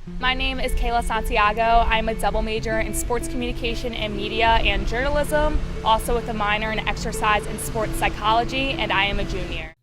My name is Kayla Santiago. I'm a double major in sports communication and media and journalism, also with a minor in exercise and sports psychology, and I am a junior.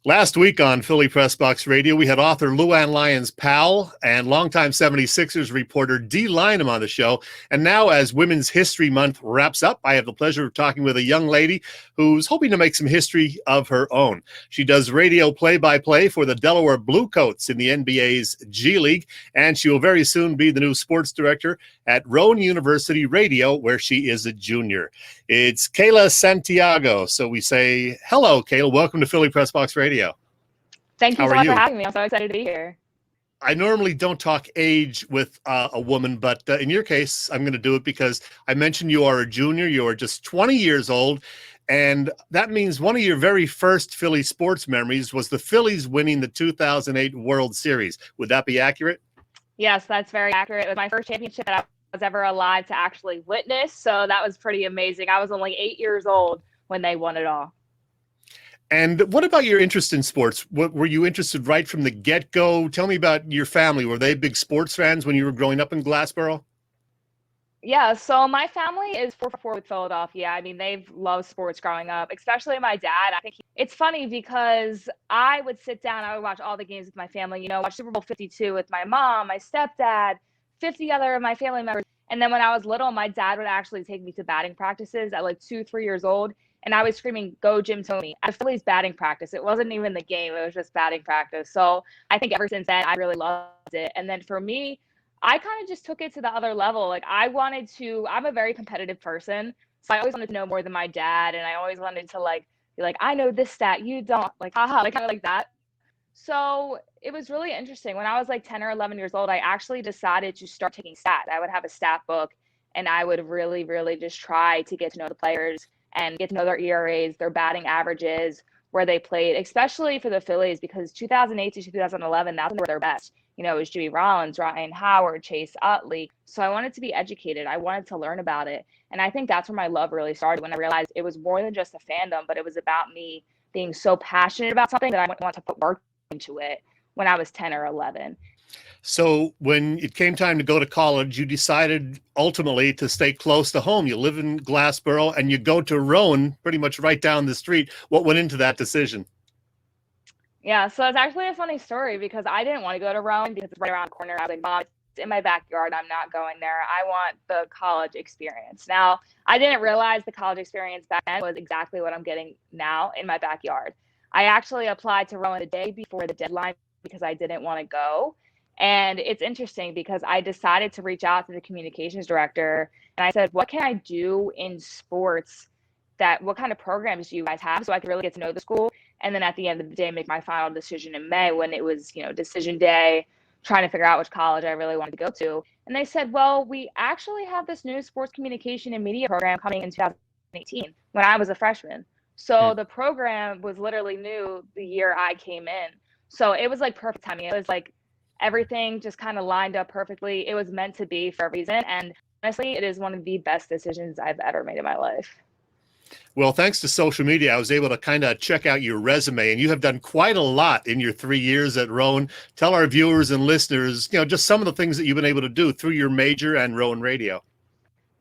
Last week on Philly Pressbox Radio, we had author Luann Lyons-Powell and longtime 76ers reporter Dee Lynam on the show. And now, as Women's History Month wraps up, I have the pleasure of talking with a young lady who's hoping to make some history of her own. She does radio play-by-play for the Delaware Bluecoats in the NBA's G League, and she will very soon be the new sports director at Rowan University Radio, where she is a junior. It's Kayla Santiago. So we say, hello, Kayla. Welcome to Philly Pressbox Radio. Thank you so much for having me. I'm so excited to be here. I normally don't talk age with a woman, but in your case, I'm going to do it because I mentioned you are a junior. You are just 20 years old. And that means one of your very first Philly sports memories was the Phillies winning the 2008 World Series. Would that be accurate? Yes, that's very accurate. It was my first championship that I was ever alive to actually witness. So that was pretty amazing. I was only 8 years old when they won it all. And what about your interest in sports? What, were you interested right from the get-go? Tell me about your family. Were they big sports fans when you were growing up in Glassboro? Yeah, so my family is 4-for-4 with Philadelphia. I mean, they've loved sports growing up, especially my dad. I think it's funny because I would sit down, I would watch all the games with my family, you know, watch Super Bowl 52 with my mom, my stepdad, 50 other of my family members. And then when I was little, my dad would actually take me to batting practices at like 2, 3 years old. And I was screaming, "Go Jim Tony" at Phillies batting practice. It wasn't even the game. It was just batting practice. So I think ever since then, I really loved it. And then for me, I kind of just took it to the other level. Like I'm a very competitive person. So I always wanted to know more than my dad. And I always wanted to like, be like, I know this stat, you don't. Like, haha, like kind of like that. So it was really interesting. When I was like 10 or 11 years old, I actually decided to start taking stat. I would have a stat book and I would really, really just try to get to know the players and get to know their ERAs, their batting averages, where they played, especially for the Phillies, because 2008 to 2011, that's when they were their best. You know, it was Jimmy Rollins, Ryan Howard, Chase Utley. So I wanted to be educated. I wanted to learn about it. And I think that's where my love really started, when I realized it was more than just a fandom, but it was about me being so passionate about something that I want to put work into it when I was 10 or 11. So when it came time to go to college, you decided ultimately to stay close to home. You live in Glassboro and you go to Rowan, pretty much right down the street. What went into that decision? Yeah, so it's actually a funny story because I didn't want to go to Rowan because it's right around the corner. I was like, Mom, it's in my backyard. I'm not going there. I want the college experience. Now, I didn't realize the college experience back then was exactly what I'm getting now in my backyard. I actually applied to Rowan the day before the deadline because I didn't want to go. And it's interesting because I decided to reach out to the communications director and I said, what can I do in sports what kind of programs do you guys have so I could really get to know the school? And then at the end of the day, make my final decision in May when it was, you know, decision day, trying to figure out which college I really wanted to go to. And they said, well, we actually have this new sports communication and media program coming in 2018 when I was a freshman. So the program was literally new the year I came in. So it was like perfect timing. It was like everything just kind of lined up perfectly. It was meant to be for a reason. And honestly, it is one of the best decisions I've ever made in my life. Well, thanks to social media, I was able to kind of check out your resume, and you have done quite a lot in your 3 years at Rowan. Tell our viewers and listeners, you know, just some of the things that you've been able to do through your major and Rowan Radio.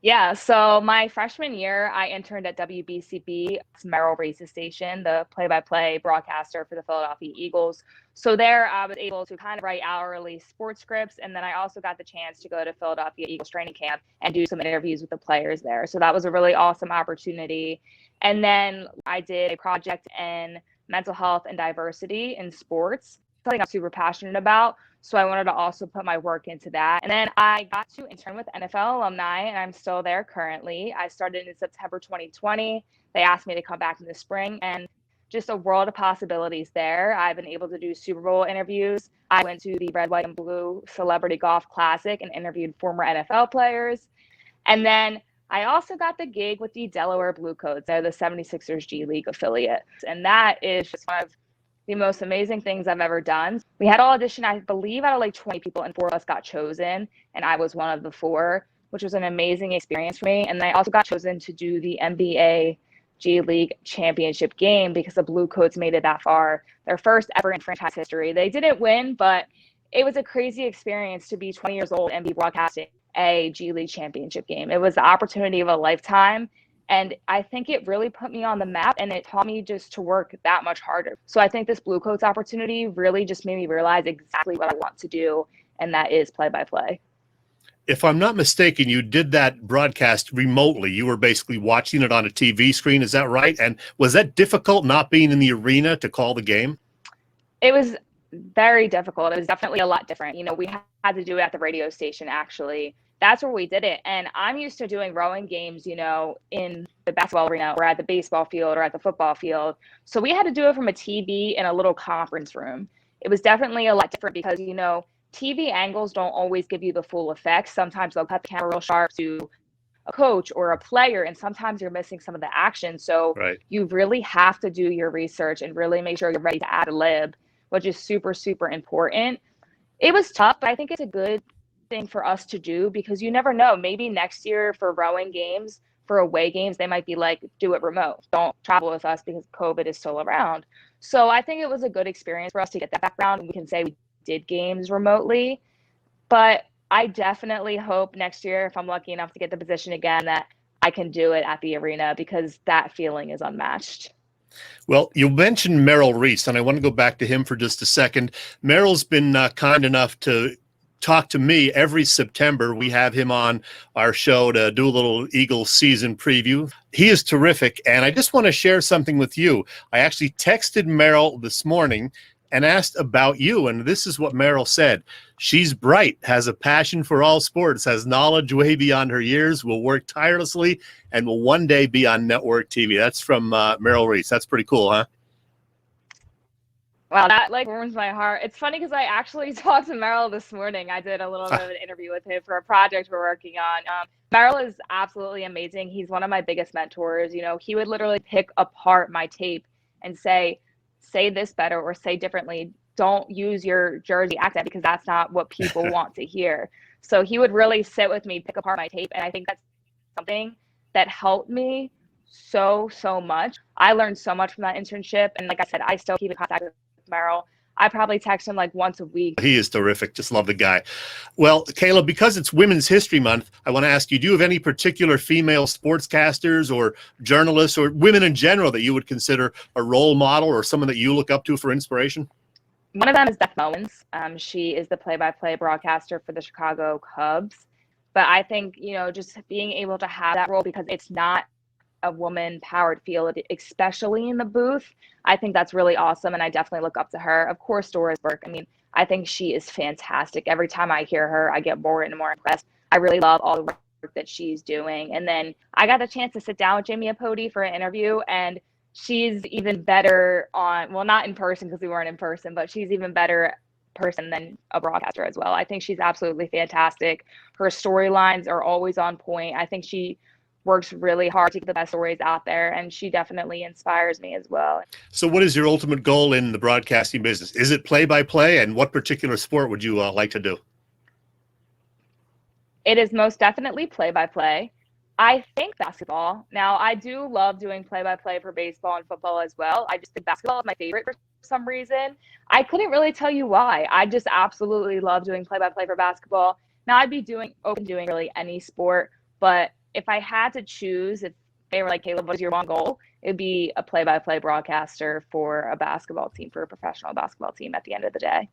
Yeah, so my freshman year, I interned at WBCB, it's Merrill Reese station, the play-by-play broadcaster for the Philadelphia Eagles. So there I was able to kind of write hourly sports scripts, and then I also got the chance to go to Philadelphia Eagles training camp and do some interviews with the players there. So that was a really awesome opportunity. And then I did a project in mental health and diversity in sports, something I'm super passionate about. So I wanted to also put my work into that. And then I got to intern with NFL alumni, and I'm still there currently. I started in September 2020. They asked me to come back in the spring, and just a world of possibilities there. I've been able to do Super Bowl interviews. I went to the Red, White, and Blue Celebrity Golf Classic and interviewed former NFL players. And then I also got the gig with the Delaware Bluecoats. They're the 76ers G League affiliate. And that is just one of the most amazing things I've ever done. We had all audition, I believe, out of like 20 people, and 4 of us got chosen, and I was one of the 4, which was an amazing experience for me. And I also got chosen to do the NBA G League championship game because the Bluecoats made it that far, their first ever in franchise history. They didn't win, but it was a crazy experience to be 20 years old and be broadcasting a G League championship game. It was the opportunity of a lifetime. And I think it really put me on the map, and it taught me just to work that much harder. So I think this Blue Coats opportunity really just made me realize exactly what I want to do, and that is play-by-play. If I'm not mistaken, you did that broadcast remotely. You were basically watching it on a TV screen. Is that right? And was that difficult not being in the arena to call the game? It was very difficult. It was definitely a lot different. You know, we had to do it at the radio station, actually. That's where we did it. And I'm used to doing Rowan games, you know, in the basketball arena or at the baseball field or at the football field. So we had to do it from a TV in a little conference room. It was definitely a lot different because, you know, TV angles don't always give you the full effect. Sometimes they'll cut the camera real sharp to a coach or a player, and sometimes you're missing some of the action. So Right. you really have to do your research and really make sure you're ready to ad lib, which is super, super important. It was tough, but I think it's a good thing for us to do because you never know. Maybe next year for rowing games, for away games, they might be like, do it remote. Don't travel with us because COVID is still around. So I think it was a good experience for us to get that background. We can say we did games remotely, but I definitely hope next year, if I'm lucky enough to get the position again, that I can do it at the arena because that feeling is unmatched. Well, you mentioned Merrill Reese, and I want to go back to him for just a second. Merrill's been kind enough to talk to me every September. We have him on our show to do a little Eagles season preview. He is terrific, and I just want to share something with you. I actually texted Merrill this morning and asked about you, and this is what Merrill said. She's bright, has a passion for all sports, has knowledge way beyond her years, will work tirelessly, and will one day be on network TV. That's from Merrill Reese. That's pretty cool, huh? Wow, that like warms my heart. It's funny because I actually talked to Merrill this morning. I did a little bit of an interview with him for a project we're working on. Merrill is absolutely amazing. He's one of my biggest mentors. You know, he would literally pick apart my tape and say this better or say differently. Don't use your Jersey accent because that's not what people want to hear. So he would really sit with me, pick apart my tape. And I think that's something that helped me so much. I learned so much from that internship. And like I said, I still keep in contact with Merrill. I probably text him like once a week. He is terrific. Just love the guy. Well, Kayla, because it's Women's History Month, I want to ask you, do you have any particular female sportscasters or journalists or women in general that you would consider a role model or someone that you look up to for inspiration? One of them is Beth Mowins. She is the play-by-play broadcaster for the Chicago Cubs. But I think, you know, just being able to have that role because it's not a woman-powered field, especially in the booth, I think that's really awesome, and I definitely look up to her. Of course, Dora's work. I mean, I think she is fantastic. Every time I hear her, I get more and more impressed. I really love all the work that she's doing. And then I got the chance to sit down with Jamie Apodi for an interview, and she's even better on, well, not in person because we weren't in person, but she's even better person than a broadcaster as well. I think she's absolutely fantastic. Her storylines are always on point. I think she works really hard to get the best stories out there, and she definitely inspires me as well. So what is your ultimate goal in the broadcasting business? Is it play-by-play, and what particular sport would you like to do? It is most definitely play-by-play. I think basketball. Now, I do love doing play-by-play for baseball and football as well. I just think basketball is my favorite for some reason. I couldn't really tell you why. I just absolutely love doing play-by-play for basketball. Now, I'd be open doing really any sport, but if I had to choose, if they were like, Caleb, what is your one goal? It would be a play-by-play broadcaster for a basketball team, for a professional basketball team at the end of the day.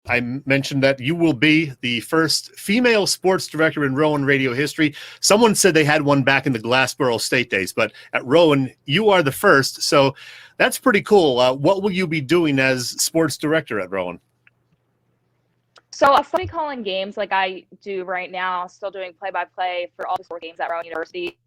I mentioned that you will be the first female sports director in Rowan radio history. Someone said they had one back in the Glassboro State days, but at Rowan, you are the first. So that's pretty cool. What will you be doing as sports director at Rowan? So I'll still be calling games like I do right now, still doing play-by-play for all the sport games at Rowan University.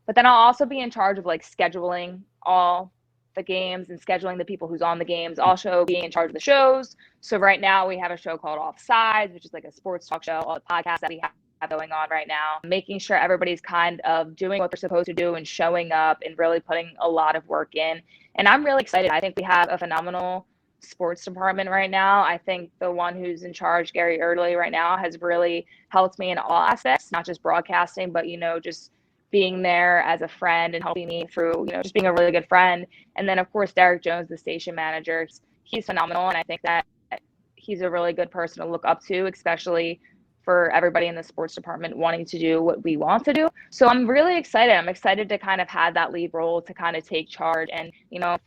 But then I'll also be in charge of like scheduling all the games and scheduling the people who's on the games, also being in charge of the shows. So right now we have a show called Offsides, which is like a sports talk show, all the podcasts that we have going on right now, making sure everybody's kind of doing what they're supposed to do and showing up and really putting a lot of work in. And I'm really excited. I think we have a phenomenal sports department right now. I think the one who's in charge, Gary Erdley, right now has really helped me in all aspects, not just broadcasting, but, you know, just being there as a friend and helping me through, you know, just being a really good friend. And then, of course, Derek Jones, the station manager, he's phenomenal. And I think that he's a really good person to look up to, especially for everybody in the sports department wanting to do what we want to do. So I'm really excited. I'm excited to kind of have that lead role to kind of take charge and, for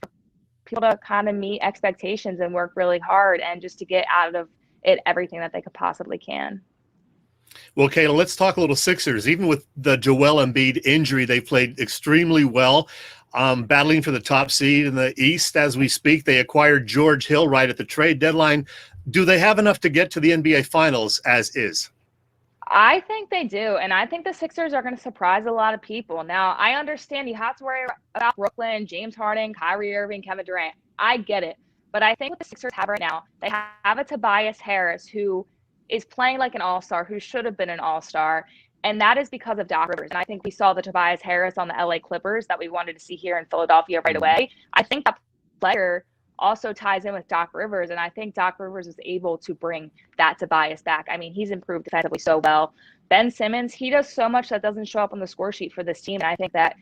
people to kind of meet expectations and work really hard and just to get out of it everything that they could possibly can. Well, Kayla, let's talk a little Sixers. Even with the Joel Embiid injury, they played extremely well, battling for the top seed in the East as we speak. They acquired George Hill right at the trade deadline. Do they have enough to get to the NBA Finals as is? I think they do, and I think the Sixers are going to surprise a lot of people. Now, I understand you have to worry about Brooklyn, James Harden, Kyrie Irving, Kevin Durant. I get it. But I think what the Sixers have right now, they have a Tobias Harris who is playing like an all-star, who should have been an all-star, and that is because of Doc Rivers. And I think we saw the Tobias Harris on the LA Clippers that we wanted to see here in Philadelphia right away. I think that player also ties in with Doc Rivers, and I think Doc Rivers is able to bring that Tobias back. I mean, he's improved defensively so well. Ben Simmons, he does so much that doesn't show up on the score sheet for this team, and I think that,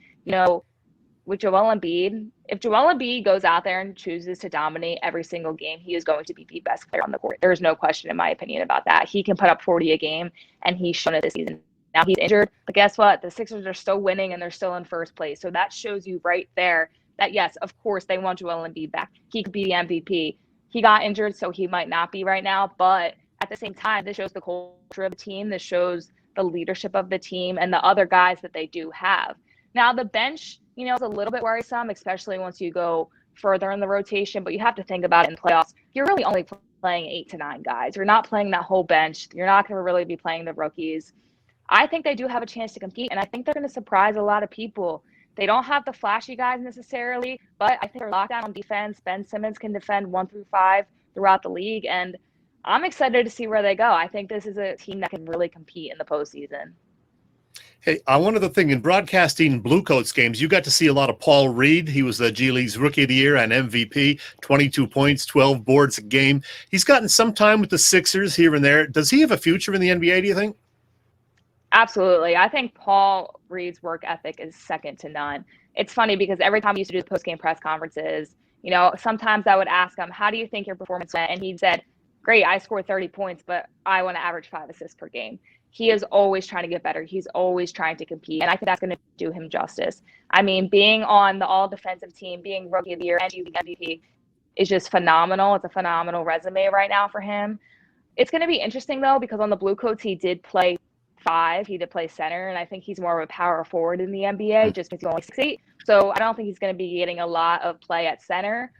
with Joel Embiid, if Joel Embiid goes out there and chooses to dominate every single game, he is going to be the best player on the court. There's no question, in my opinion, about that. He can put up 40 a game, and he's shown it this season. Now he's injured, but guess what? The Sixers are still winning, and they're still in first place. So that shows you right there that, yes, of course, they want Joel Embiid back. He could be the MVP. He got injured, so he might not be right now. But at the same time, this shows the culture of the team. This shows the leadership of the team and the other guys that they do have. Now, the bench, is a little bit worrisome, especially once you go further in the rotation. But you have to think about it in playoffs. You're really only playing 8 to 9 guys. You're not playing that whole bench. You're not going to really be playing the rookies. I think they do have a chance to compete, and I think they're going to surprise a lot of people. They don't have the flashy guys necessarily, but I think they're locked down on defense. Ben Simmons can defend 1 through 5 throughout the league, and I'm excited to see where they go. I think this is a team that can really compete in the postseason. Hey, one other thing, in broadcasting Bluecoats games, you got to see a lot of Paul Reed. He was the G League's Rookie of the Year and MVP, 22 points, 12 boards a game. He's gotten some time with the Sixers here and there. Does he have a future in the NBA, do you think? Absolutely. I think Paul Reed's work ethic is second to none. It's funny because every time we used to do the post-game press conferences, sometimes I would ask him, how do you think your performance went? And he said, great, I scored 30 points, but I want to average 5 assists per game. He is always trying to get better. He's always trying to compete, and I think that's going to do him justice. I mean, being on the all-defensive team, being Rookie of the Year and MVP is just phenomenal. It's a phenomenal resume right now for him. It's going to be interesting, though, because on the Bluecoats, he did play 5. He did play center, and I think he's more of a power forward in the NBA just because he's only 6'8". So I don't think he's going to be getting a lot of play at center.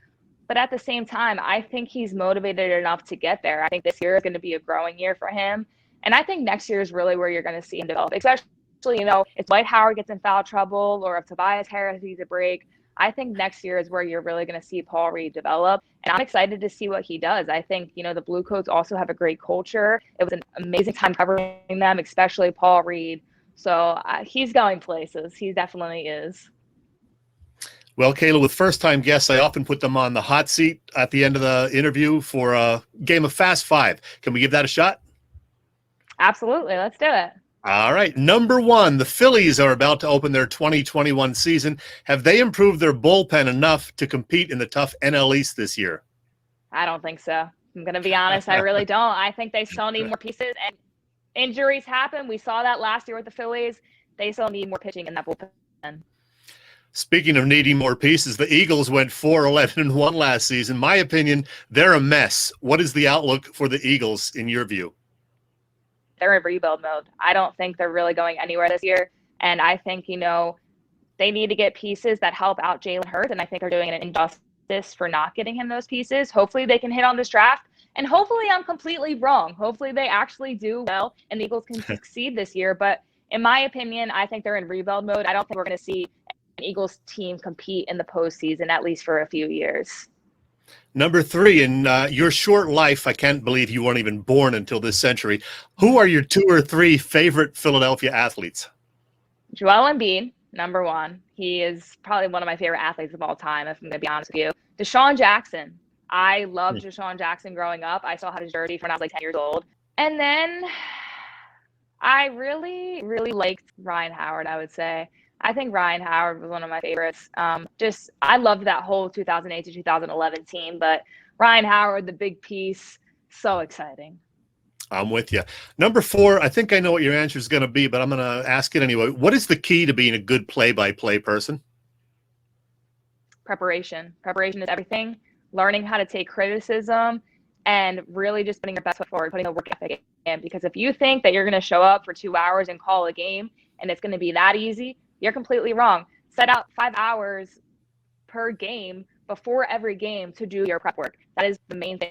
But at the same time, I think he's motivated enough to get there. I think this year is going to be a growing year for him. And I think next year is really where you're going to see him develop, especially, if Dwight Howard gets in foul trouble or if Tobias Harris needs a break. I think next year is where you're really going to see Paul Reed develop. And I'm excited to see what he does. I think, the Bluecoats also have a great culture. It was an amazing time covering them, especially Paul Reed. So he's going places. He definitely is. Well, Kayla, with first-time guests, I often put them on the hot seat at the end of the interview for a game of Fast Five. Can we give that a shot? Absolutely. Let's do it. All right. Number 1, the Phillies are about to open their 2021 season. Have they improved their bullpen enough to compete in the tough NL East this year? I don't think so. I'm going to be honest. I really don't. I think they still need more pieces, and injuries happen. We saw that last year with the Phillies. They still need more pitching in that bullpen. Speaking of needing more pieces, the Eagles went 4-11-1 last season. My opinion, they're a mess. What is the outlook for the Eagles in your view? They're in rebuild mode. I don't think they're really going anywhere this year. And I think, they need to get pieces that help out Jalen Hurts. And I think they're doing an injustice for not getting him those pieces. Hopefully they can hit on this draft. And hopefully I'm completely wrong. Hopefully they actually do well and the Eagles can succeed this year. But in my opinion, I think they're in rebuild mode. I don't think we're going to see an Eagles team compete in the postseason, at least for a few years. Number 3, in your short life, I can't believe you weren't even born until this century. Who are your 2 or 3 favorite Philadelphia athletes? Joel Embiid, number 1. He is probably one of my favorite athletes of all time, if I'm going to be honest with you. Deshaun Jackson. I loved Deshaun Jackson growing up. I still had his jersey when I was like 10 years old. And then I really, really liked Ryan Howard, I would say. I think Ryan Howard was one of my favorites. I loved that whole 2008 to 2011 team, but Ryan Howard, the big piece, So exciting. I'm with you. Number 4, I think I know what your answer is going to be, but I'm going to ask it anyway. What is the key to being a good play-by-play person? Preparation. Preparation is everything. Learning how to take criticism and really just putting your best foot forward, putting the work ethic in. Because if you think that you're going to show up for 2 hours and call a game and it's going to be that easy, you're completely wrong. Set out 5 hours per game before every game to do your prep work. That is the main thing.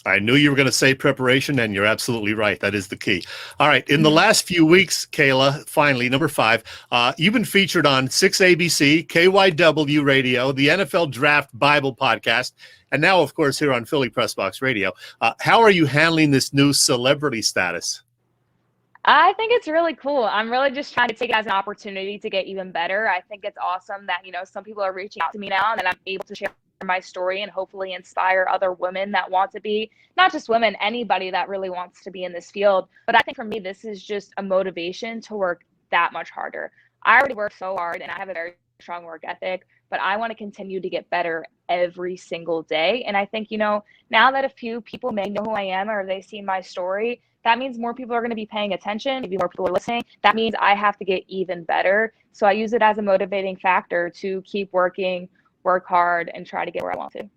I knew you were going to say preparation, and you're absolutely right. That is the key. All right. In the last few weeks, Kayla, finally, number 5, you've been featured on 6ABC, KYW Radio, the NFL Draft Bible podcast, and now, of course, here on Philly Pressbox Radio. How are you handling this new celebrity status? I think it's really cool. I'm really just trying to take it as an opportunity to get even better. I think it's awesome that, some people are reaching out to me now and that I'm able to share my story and hopefully inspire other women that want to be, not just women, anybody that really wants to be in this field. But I think for me, this is just a motivation to work that much harder. I already work so hard and I have a very strong work ethic, but I want to continue to get better every single day. And I think, now that a few people may know who I am or they've seen my story, that means more people are going to be paying attention. Maybe more people are listening. That means I have to get even better. So I use it as a motivating factor to keep working, work hard, and try to get where I want to.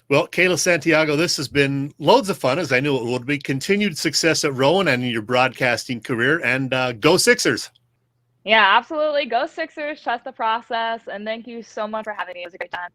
Well, Kayla Santiago, this has been loads of fun, as I knew it would be. Continued success at Rowan and in your broadcasting career, and go Sixers. Yeah, absolutely. Go Sixers. Trust the process. And thank you so much for having me. It was a great time.